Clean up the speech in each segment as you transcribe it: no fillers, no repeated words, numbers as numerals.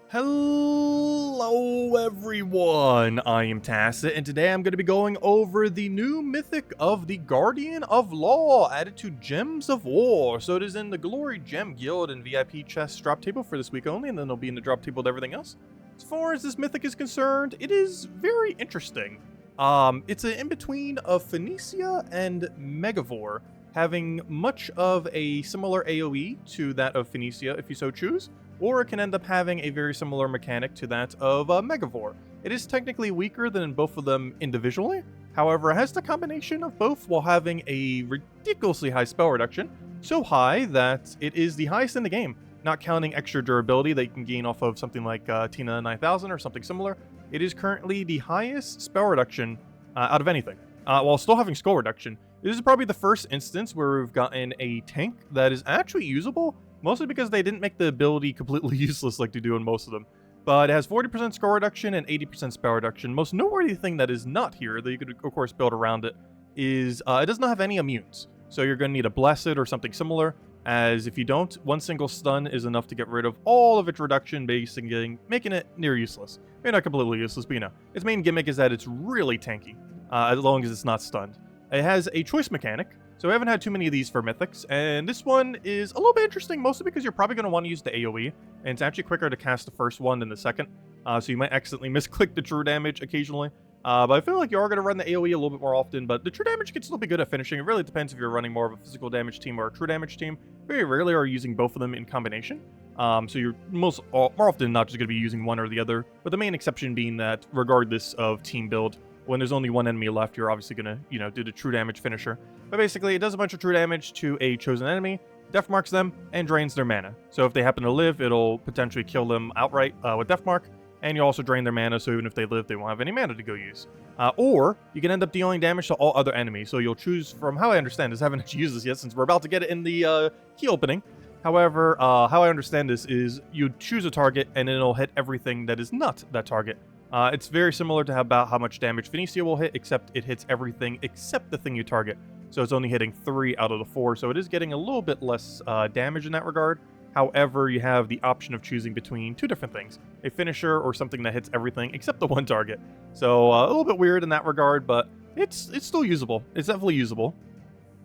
Hello everyone, I am Tacit, and today I'm going to be going over the new Mythic of the Guardian of Law, added to Gems of War. So it is in the Glory Gem Guild and VIP chest drop table for this week only, and then it'll be in the drop table with everything else. As far as this Mythic is concerned, it is very interesting. It's an in-between of Phoenicia and Megavore, having much of a similar AoE to that of Phoenicia if you so choose, or it can end up having a very similar mechanic to that of Megavore. It is technically weaker than both of them individually, however it has the combination of both while having a ridiculously high spell reduction, so high that it is the highest in the game, not counting extra durability that you can gain off of something like Tina 9000 or something similar. It is currently the highest spell reduction out of anything, while still having skull reduction. This is probably the first instance where we've gotten a tank that is actually usable, mostly because they didn't make the ability completely useless like they do in most of them. But it has 40% score reduction and 80% spell reduction. Most noteworthy thing that is not here, that you could of course build around it, is it does not have any immunes. So you're going to need a Blessed or something similar, as if you don't, one single stun is enough to get rid of all of its reduction, basically making it near useless. Maybe not completely useless, but you know. Its main gimmick is that it's really tanky, as long as it's not stunned. It has a choice mechanic, so we haven't had too many of these for Mythics, and this one is a little bit interesting, mostly because you're probably going to want to use the AoE, and it's actually quicker to cast the first one than the second, so you might accidentally misclick the true damage occasionally, but I feel like you are going to run the AoE a little bit more often, but the true damage can still be good at finishing. It really depends if you're running more of a physical damage team or a true damage team. Very rarely are you using both of them in combination, so you're more often not just going to be using one or the other, but the main exception being that regardless of team build, when there's only one enemy left, you're obviously going to, do the true damage finisher. But basically, it does a bunch of true damage to a chosen enemy, death marks them, and drains their mana. So if they happen to live, it'll potentially kill them outright with death mark, and you also drain their mana, so even if they live, they won't have any mana to go use. Or you can end up dealing damage to all other enemies. So you'll choose, from how I understand this, I haven't actually used this yet since we're about to get it in the key opening. However, how I understand this is you choose a target, and it'll hit everything that is not that target. It's very similar to about how much damage Phoenicia will hit, except it hits everything except the thing you target. So it's only hitting 3 out of the 4, so it is getting a little bit less damage in that regard. However, you have the option of choosing between two different things, a finisher or something that hits everything except the one target. So a little bit weird in that regard, but it's still usable. It's definitely usable.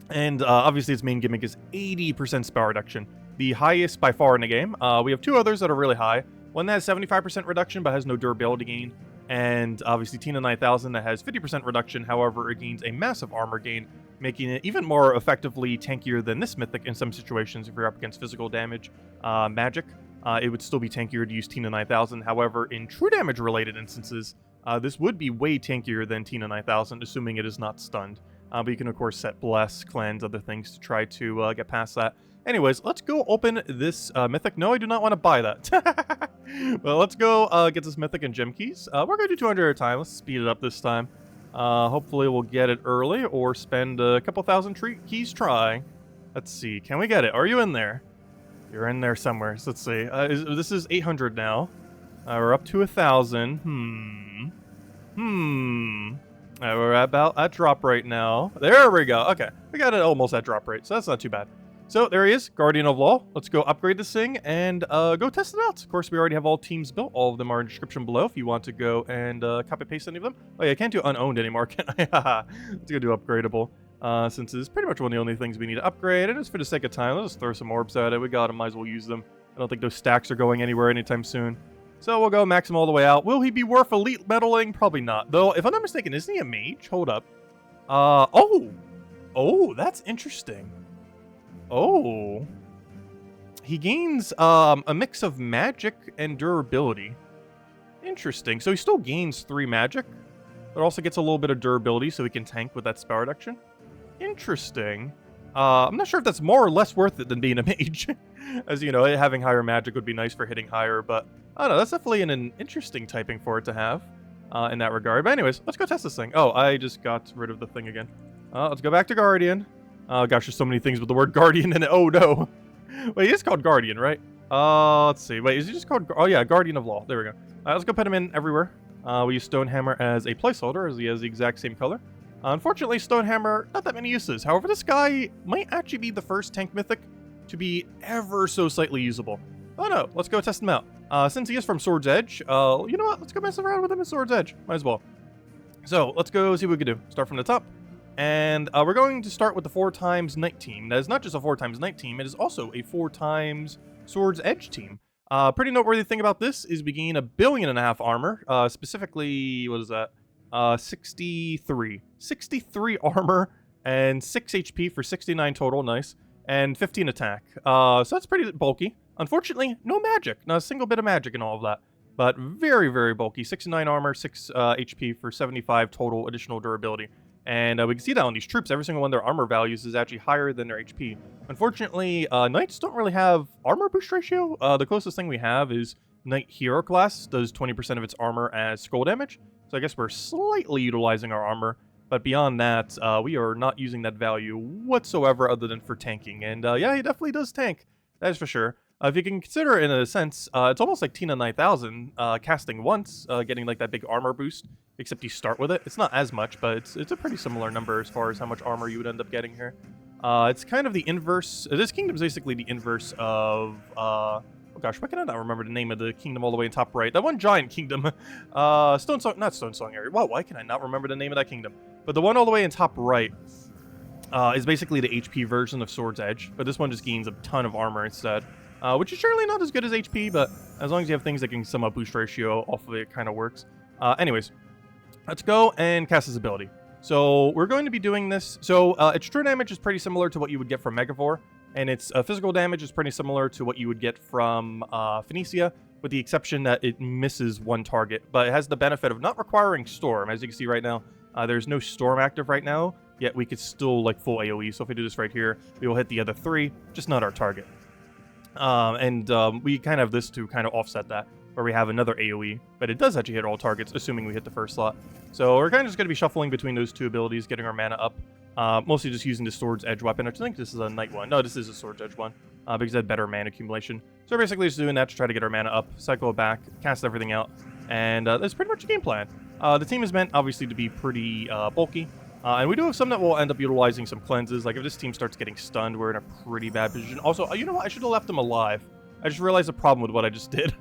And obviously its main gimmick is 80% spell reduction, the highest by far in the game. We have two others that are really high. One that has 75% reduction but has no durability gain, and obviously Tina 9000 that has 50% reduction, however it gains a massive armor gain, making it even more effectively tankier than this Mythic in some situations if you're up against physical damage magic. It would still be tankier to use Tina 9000, however in true damage related instances, this would be way tankier than Tina 9000, assuming it is not stunned. But you can of course set Bless, Cleanse, other things to try to get past that. Anyways, let's go open this Mythic. No, I do not want to buy that. Well, let's go get this Mythic and gem keys. We're going to do 200 at a time. Let's speed it up this time. Hopefully we'll get it early or spend a couple thousand keys trying. Let's see. Can we get it? Are you in there? You're in there somewhere. So let's see. This is 800 now. We're up to 1,000. We're about at drop rate now. There we go. Okay. We got it almost at drop rate, so that's not too bad. So there he is, Guardian of Law. Let's go upgrade this thing and go test it out. Of course, we already have all teams built. All of them are in the description below if you want to go and copy-paste any of them. Oh yeah, I can't do unowned anymore, can I? Let's go do upgradable, since it's pretty much one of the only things we need to upgrade. And just for the sake of time, let's just throw some orbs at it. We got them, might as well use them. I don't think those stacks are going anywhere anytime soon. So we'll go max him all the way out. Will he be worth elite medaling? Probably not. Though, if I'm not mistaken, isn't he a mage? Hold up. Oh, that's interesting. Oh, he gains a mix of magic and durability. Interesting. So he still gains 3 magic, but also gets a little bit of durability so he can tank with that spell reduction. Interesting. I'm not sure if that's more or less worth it than being a mage. As you know, having higher magic would be nice for hitting higher, but I don't know. That's definitely an interesting typing for it to have in that regard. But anyways, let's go test this thing. Oh, I just got rid of the thing again. Let's go back to Guardian. Oh gosh, there's so many things with the word Guardian in it. Oh no. Wait, he is called Guardian, right? Let's see. Wait, is he just called... Oh yeah, Guardian of Law. There we go. Let's go put him in everywhere. We use Stonehammer as a placeholder, as he has the exact same color. Unfortunately, Stonehammer, not that many uses. However, this guy might actually be the first tank Mythic to be ever so slightly usable. Oh no, let's go test him out. Since he is from Sword's Edge, you know what? Let's go mess around with him at Sword's Edge. Might as well. So let's go see what we can do. Start from the top. And we're going to start with the 4x Knight team. That is not just a 4x Knight team, it is also a 4x Sword's Edge team. Pretty noteworthy thing about this is we gain 1.5 billion armor. Specifically, what is that? 63. 63 armor and 6 HP for 69 total, nice. And 15 attack. So that's pretty bulky. Unfortunately, no magic. Not a single bit of magic in all of that. But very, very bulky. 69 armor, 6 HP for 75 total additional durability. And we can see that on these troops. Every single one of their armor values is actually higher than their HP. Unfortunately, Knights don't really have armor boost ratio. The closest thing we have is Knight Hero class. Does 20% of its armor as skull damage. So I guess we're slightly utilizing our armor. But beyond that, we are not using that value whatsoever other than for tanking. And yeah, he definitely does tank. That is for sure. If you can consider it in a sense, it's almost like Tina 9000 casting once, getting like that big armor boost, except you start with it. It's not as much, but it's a pretty similar number as far as how much armor you would end up getting here. It's kind of the inverse. This kingdom is basically the inverse of... oh gosh, why can I not remember the name of the kingdom all the way in top right? That one giant kingdom. Not Stone Song area. Wow, why can I not remember the name of that kingdom? But the one all the way in top right is basically the HP version of Sword's Edge. But this one just gains a ton of armor instead. Which is surely not as good as HP, but as long as you have things that can sum up boost ratio off of it, it kind of works. Anyways, let's go and cast his ability. So we're going to be doing this. So its true damage is pretty similar to what you would get from Megavore, and its physical damage is pretty similar to what you would get from Phoenicia, with the exception that it misses one target, but it has the benefit of not requiring Storm. As you can see right now, there's no Storm active right now, yet we could still like full AoE. So if we do this right here, we will hit the other 3, just not our target. We kind of have this to kind of offset that, where we have another AoE, but it does actually hit all targets, assuming we hit the first slot. So we're kind of just going to be shuffling between those two abilities, getting our mana up. Mostly just using the Sword's Edge weapon, which I think this is a Knight one. No, this is a Sword's Edge one, because it had better mana accumulation. So we're basically just doing that to try to get our mana up, cycle it back, cast everything out, and that's pretty much the game plan. The team is meant, obviously, to be pretty bulky. And we do have some that will end up utilizing some cleanses. Like if this team starts getting stunned, we're in a pretty bad position. Also, you know what? I should have left them alive. I just realized the problem with what I just did.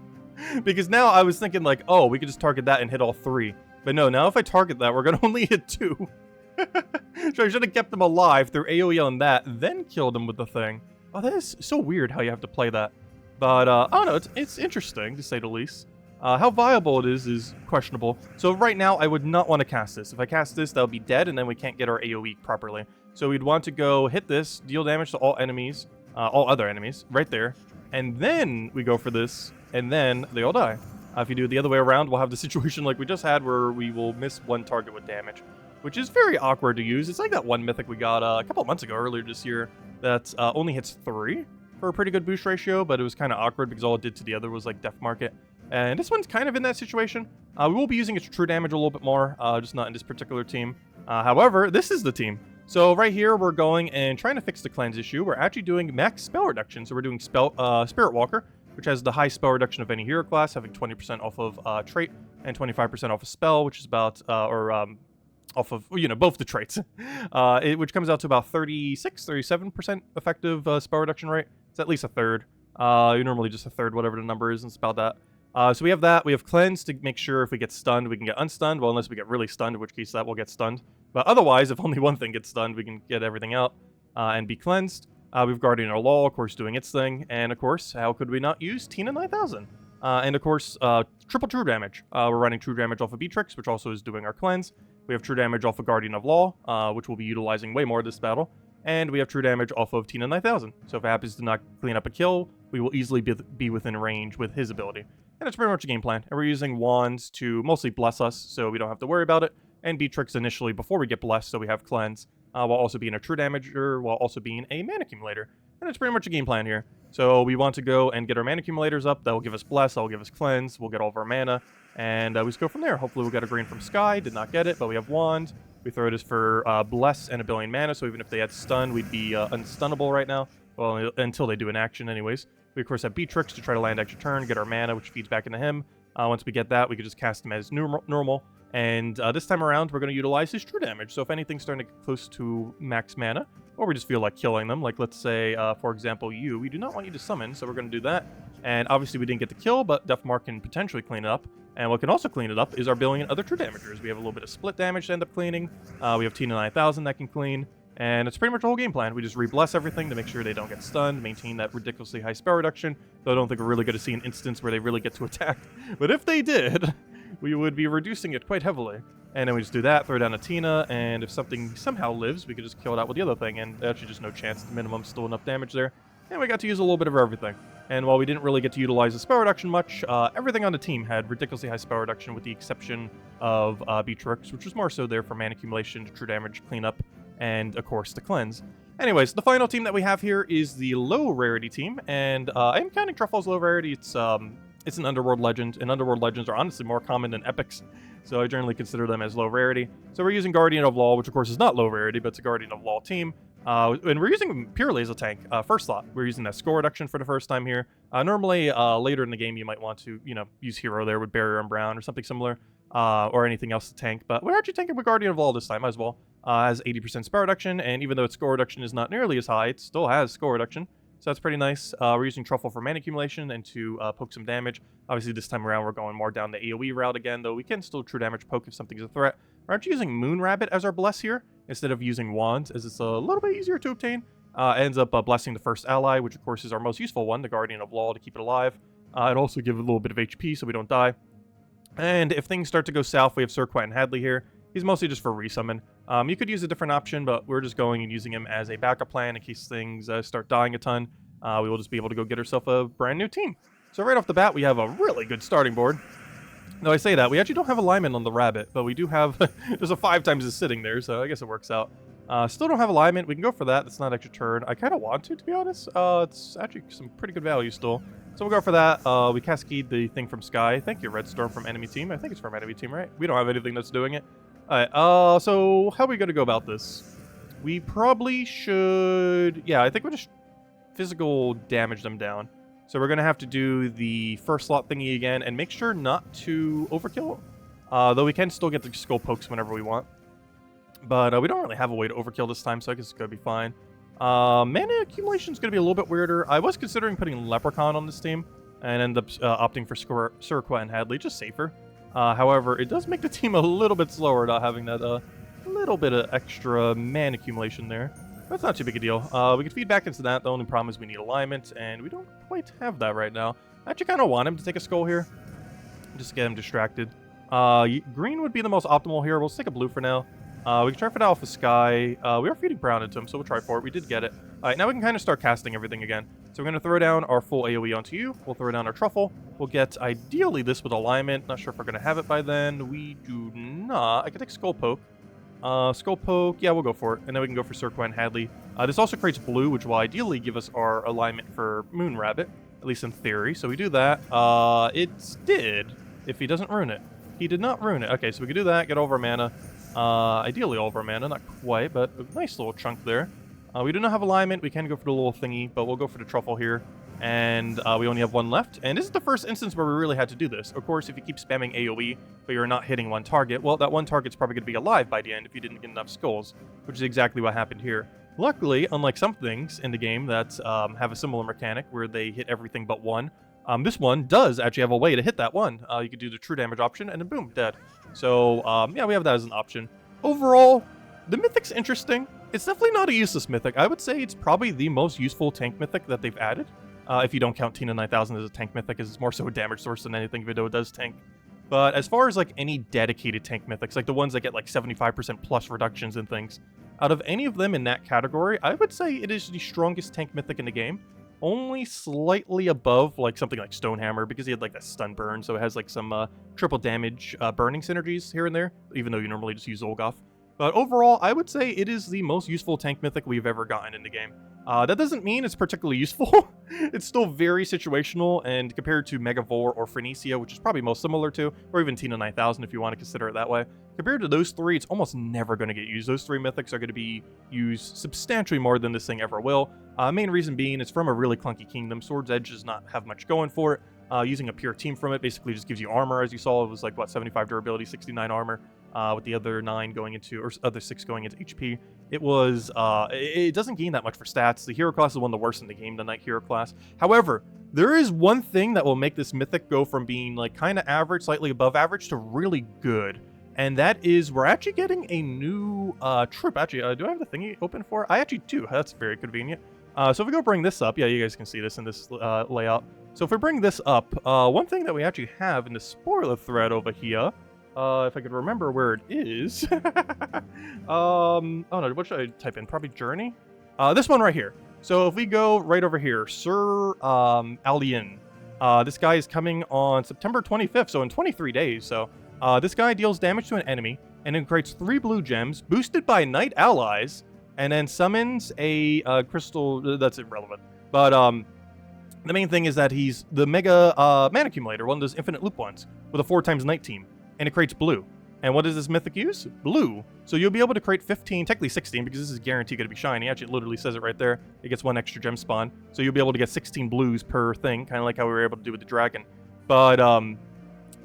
Because now I was thinking like, oh, we could just target that and hit all 3. But no, now if I target that, we're going to only hit 2. So I should have kept them alive through AoE on that, then killed them with the thing. Oh, that is so weird how you have to play that. But, I don't know, it's interesting, to say the least. How viable it is questionable. So right now, I would not want to cast this. If I cast this, that'll be dead, and then we can't get our AoE properly. So we'd want to go hit this, deal damage to all enemies, all other enemies, right there. And then we go for this, and then they all die. If you do it the other way around, we'll have the situation like we just had, where we will miss one target with damage, which is very awkward to use. It's like that one mythic we got a couple months ago, earlier this year, that only hits 3 for a pretty good boost ratio, but it was kind of awkward because all it did to the other was like Death Market. And this one's kind of in that situation. We will be using its true damage a little bit more, just not in this particular team. However, this is the team. So right here, we're going and trying to fix the cleanse issue. We're actually doing max spell reduction. So we're doing Spirit Walker, which has the high spell reduction of any hero class, having 20% off of trait and 25% off of spell, which is about, off of, you know, both the traits, which comes out to about 37% effective spell reduction rate. It's at least a third. You're normally just a third, whatever the number is, and it's about that. So we have that. We have Cleanse to make sure if we get stunned, we can get unstunned. Well, unless we get really stunned, in which case that will get stunned. But otherwise, if only one thing gets stunned, we can get everything out and be cleansed. We've Guardian of Law, of course, doing its thing. And, of course, how could we not use Tina 9000? And, of course, triple true damage. We're running true damage off of Beatrix, which also is doing our cleanse. We have true damage off of Guardian of Law, which we'll be utilizing way more this battle. And we have true damage off of Tina 9000. So if it happens to not clean up a kill, we will easily be within range with his ability. And that's pretty much the game plan. And we're using wands to mostly bless us, so we don't have to worry about it. And Beatrix initially before we get blessed, so we have cleanse, while also being a true damager, while also being a mana accumulator. And that's pretty much the game plan here. So we want to go and get our mana accumulators up. That will give us bless, that will give us cleanse, we'll get all of our mana. And we just go from there. Hopefully we'll get a green from Sky. Did not get it, but we have wand. We throw this for bless and a billion mana, so even if they had stun, we'd be unstunnable right now. Well, until they do an action anyways. We, of course, have Beatrix to try to land extra turn, get our mana, which feeds back into him. Once we get that, we can just cast him as normal. And this time around, we're going to utilize his true damage. So if anything's starting to get close to max mana, or we just feel like killing them, like let's say, for example, we do not want you to summon, so we're going to do that. And obviously we didn't get the kill, but Deathmark can potentially clean it up. And what can also clean it up is our billion other true damagers. We have a little bit of split damage to end up cleaning. We have Tina 9000 that can clean. And it's pretty much the whole game plan. We just re-bless everything to make sure they don't get stunned, maintain that ridiculously high spell reduction. Though I don't think we're really going to see an instance where they really get to attack. But if they did, we would be reducing it quite heavily. And then we just do that, throw down a Tina, and if something somehow lives, we could just kill it out with the other thing. And actually just no chance. The minimum still enough damage there. And we got to use a little bit of everything. And while we didn't really get to utilize the spell reduction much, everything on the team had ridiculously high spell reduction with the exception of Beatrix, which was more so there for mana accumulation, to true damage, cleanup, and of course the cleanse. Anyways, the final team that we have here is the Low Rarity team, and I am counting Truffle's Low Rarity. It's an Underworld legend, and Underworld legends are honestly more common than epics, so I generally consider them as Low Rarity. So we're using Guardian of Law, which of course is not Low Rarity, but it's a Guardian of Law team. And we're using him purely as a tank. First slot, we're using that score reduction for the first time here. Normally, later in the game, you might want to, use Hero there with Barrier and Brown or something similar, or anything else to tank. But we're actually tanking with Guardian of Law this time as well. Has 80% spell reduction, and even though its score reduction is not nearly as high, it still has score reduction. So that's pretty nice. We're using Truffle for mana accumulation and to poke some damage. Obviously, this time around, we're going more down the AoE route again, though we can still true damage poke if something's a threat. We're actually using Moon Rabbit as our bless here, instead of using Wands, as it's a little bit easier to obtain. Ends up blessing the first ally, which of course is our most useful one, the Guardian of Law, to keep it alive. It also gives a little bit of HP so we don't die. And if things start to go south, we have Sir Quentin Hadley here. He's mostly just for resummon. You could use a different option, but we're just going and using him as a backup plan in case things start dying a ton. We will just be able to go get ourselves a brand new team. So right off the bat, we have a really good starting board. Though I say that, we actually don't have alignment on the rabbit, but we do have, there's a 5 times it's sitting there, so I guess it works out. Still don't have alignment. We can go for that. That's not extra turn. I kind of want to be honest. It's actually some pretty good value still. So we'll go for that. We cascade the thing from Sky. Thank you, Red Storm from enemy team. I think it's from enemy team, right? We don't have anything that's doing it. Alright, so how are we going to go about this? We probably should, yeah, I think we'll just physical damage them down. So we're going to have to do the first slot thingy again and make sure not to overkill. Though we can still get the skull pokes whenever we want. But we don't really have a way to overkill this time, so I guess it's going to be fine. Mana accumulation is going to be a little bit weirder. I was considering putting Leprechaun on this team and end up opting for Sir Quentin Hadley, just safer. However, it does make the team a little bit slower not having that little bit of extra mana accumulation there. That's not too big a deal. We can feed back into that. The only problem is we need alignment, and we don't quite have that right now. I actually kind of want him to take a skull here, just to get him distracted. Green would be the most optimal here. We'll stick a blue for now. We can try for that off the Sky. We are feeding brown into him, so we'll try for it. We did get it. Alright, now we can kind of start casting everything again. So we're going to throw down our full AoE onto you. We'll throw down our Truffle. We'll get, ideally, this with alignment. Not sure if we're going to have it by then. We do not. I could take Skull Poke. Skull Poke, yeah, we'll go for it. And then we can go for Sir Quentin Hadley. This also creates blue, which will ideally give us our alignment for Moon Rabbit, at least in theory. So we do that. It did, if he doesn't ruin it. He did not ruin it. Okay, so we can do that, get all of our mana. Ideally all of our mana, not quite, but a nice little chunk there. We do not have alignment. We can go for the little thingy, but we'll go for the Truffle here. And we only have one left. And this is the first instance where we really had to do this. Of course, if you keep spamming AoE, but you're not hitting one target, well, that one target's probably going to be alive by the end if you didn't get enough skulls, which is exactly what happened here. Luckily, unlike some things in the game that have a similar mechanic where they hit everything but one, this one does actually have a way to hit that one. You could do the true damage option, and then boom, dead. So, yeah, we have that as an option. Overall, the Mythic's interesting. It's definitely not a useless Mythic. I would say it's probably the most useful tank Mythic that they've added. If you don't count Tina 9000 as a tank Mythic, as it's more so a damage source than anything, even though it does tank. But as far as like any dedicated tank Mythics, like the ones that get like 75% plus reductions and things, out of any of them in that category, I would say it is the strongest tank Mythic in the game. Only slightly above like something like Stonehammer, because he had like a stun burn, so it has like some triple damage burning synergies here and there, even though you normally just use Olgoth. But overall, I would say it is the most useful tank Mythic we've ever gotten in the game. That doesn't mean it's particularly useful. It's still very situational, and compared to Megavore or Phoenicia, which is probably most similar to, or even Tina 9000 if you want to consider it that way, compared to those three, it's almost never going to get used. Those three Mythics are going to be used substantially more than this thing ever will. Main reason being, it's from a really clunky kingdom. Sword's Edge does not have much going for it. using a pure team from it basically just gives you armor. As you saw, it was like, what, 75 durability, 69 armor, with the other 9 going into, or other 6 going into HP. It was, it doesn't gain that much for stats. The hero class is one of the worst in the game, the Knight hero class. However, there is one thing that will make this Mythic go from being like kind of average, slightly above average, to really good. And that is, we're actually getting a new troop. Actually, do I have the thingy open for it? I actually do. That's very convenient. So if we go bring this up, yeah, you guys can see this in this layout. So if we bring this up, one thing that we actually have in the spoiler thread over here, if I could remember where it is. Oh no, what should I type in? Probably Journey? This one right here. So if we go right over here, Sir Alien. This guy is coming on September 25th, so in 23 days. So this guy deals damage to an enemy, and then creates 3 blue gems, boosted by Knight allies, and then summons a crystal. That's irrelevant. But the main thing is that he's the Mega Mana Accumulator, one of those infinite loop ones, with a 4x Knight team, and it creates blue. And what does this Mythic use? Blue. So you'll be able to create 15, technically 16, because this is guaranteed going to be shiny. Actually, it literally says it right there. It gets 1 extra gem spawn. So you'll be able to get 16 blues per thing, kind of like how we were able to do with the dragon. But,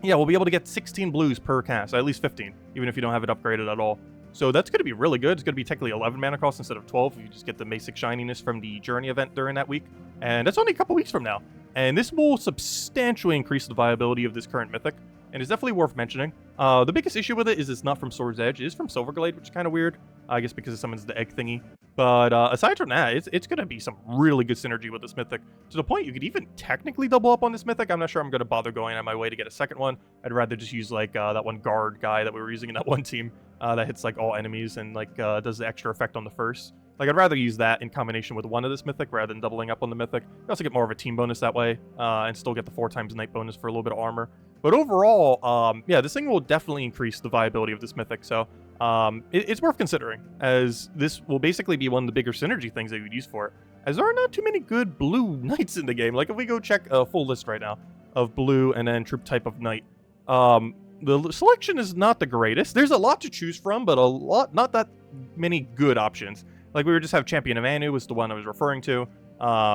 yeah, we'll be able to get 16 blues per cast, at least 15, even if you don't have it upgraded at all. So that's going to be really good. It's going to be technically 11 mana cost instead of 12 if you just get the basic shininess from the Journey event during that week. And that's only a couple weeks from now. And this will substantially increase the viability of this current Mythic. And it's definitely worth mentioning. The biggest issue with it is it's not from Sword's Edge. It is from Silverglade, which is kind of weird. I guess because it summons the egg thingy. But aside from that, it's going to be some really good synergy with this Mythic. To the point you could even technically double up on this Mythic. I'm not sure I'm going to bother going out of my way to get a second one. I'd rather just use like that one guard guy that we were using in that one team. That hits like all enemies and like does the extra effect on the first. Like, I'd rather use that in combination with one of this Mythic rather than doubling up on the Mythic. You also get more of a team bonus that way, and still get the 4x Knight bonus for a little bit of armor. But overall, yeah, this thing will definitely increase the viability of this Mythic, so it's worth considering, as this will basically be one of the bigger synergy things that you would use for it, as there are not too many good blue Knights in the game. Like, if we go check a full list right now of blue and then troop type of Knight, the selection is not the greatest. There's a lot to choose from, but not that many good options. Like, we would just have Champion of Anu was the one I was referring to,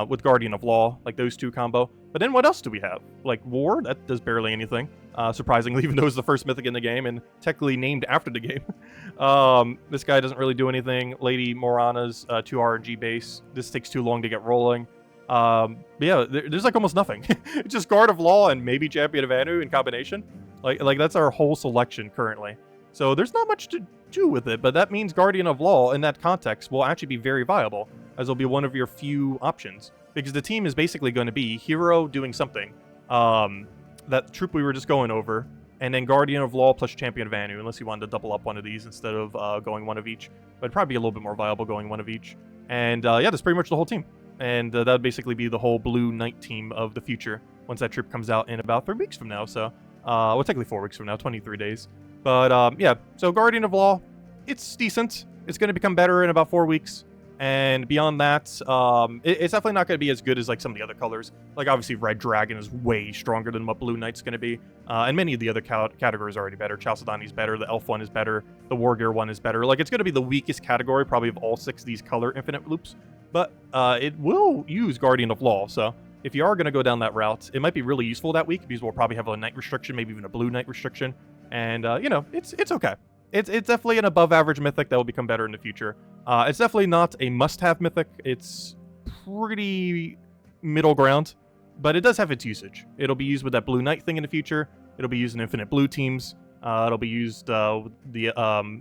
with Guardian of Law, like those two combo. But then what else do we have? Like, War, that does barely anything, surprisingly, even though it's the first Mythic in the game, and technically named after the game. This guy doesn't really do anything. Lady Morana's 2 RNG base. This takes too long to get rolling. But yeah, there's like almost nothing. It's just Guard of Law and maybe Champion of Anu in combination. Like that's our whole selection currently. So there's not much to do with it, but that means Guardian of Law in that context will actually be very viable, as it'll be one of your few options. Because the team is basically going to be Hero doing something, that troop we were just going over, and then Guardian of Law plus Champion of Anu, unless you wanted to double up one of these instead of going one of each. But it'd probably be a little bit more viable going one of each. And yeah, that's pretty much the whole team. And that would basically be the whole Blue Knight team of the future, once that troop comes out in about 3 weeks from now. So, well, technically 4 weeks from now, 23 days. But yeah, so Guardian of Law, it's decent. It's going to become better in about 4 weeks. And beyond that, it's definitely not going to be as good as like some of the other colors. Like, obviously Red Dragon is way stronger than what Blue Knight's going to be. And many of the other categories are already better. Chalcedony's better, the Elf one is better, the War Gear one is better. Like, it's going to be the weakest category probably of all 6 of these color infinite loops. But it will use Guardian of Law, so if you are going to go down that route, it might be really useful that week, because we'll probably have a Knight restriction, maybe even a Blue Knight restriction. And, you know, it's okay. It's definitely an above-average Mythic that will become better in the future. It's definitely not a must-have Mythic. It's pretty middle ground, but it does have its usage. It'll be used with that Blue Knight thing in the future. It'll be used in Infinite Blue teams. It'll be used with the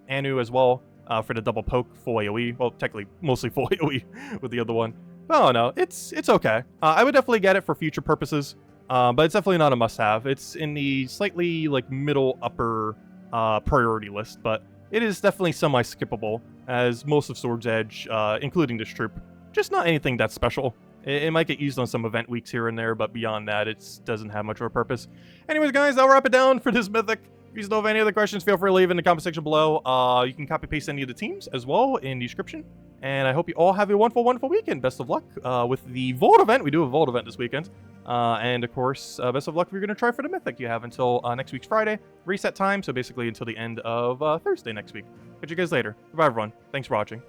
Anu as well for the double poke, full AoE. Well, technically, mostly full AoE with the other one. But I don't know. It's okay. I would definitely get it for future purposes, but it's definitely not a must-have. It's in the slightly, like, middle-upper priority list, but it is definitely semi-skippable, as most of Sword's Edge, including this troop, just not anything that special. It might get used on some event weeks here and there, but beyond that, it doesn't have much of a purpose. Anyways, guys, I'll wrap it down for this Mythic. If you still have any other questions, feel free to leave in the comment section below. You can copy-paste any of the teams as well in the description. And I hope you all have a wonderful, wonderful weekend. Best of luck with the Vault event. We do a Vault event this weekend. And, of course, best of luck if you're going to try for the Mythic. You have until next week's Friday, reset time, so basically until the end of Thursday next week. Catch you guys later. Goodbye, everyone. Thanks for watching.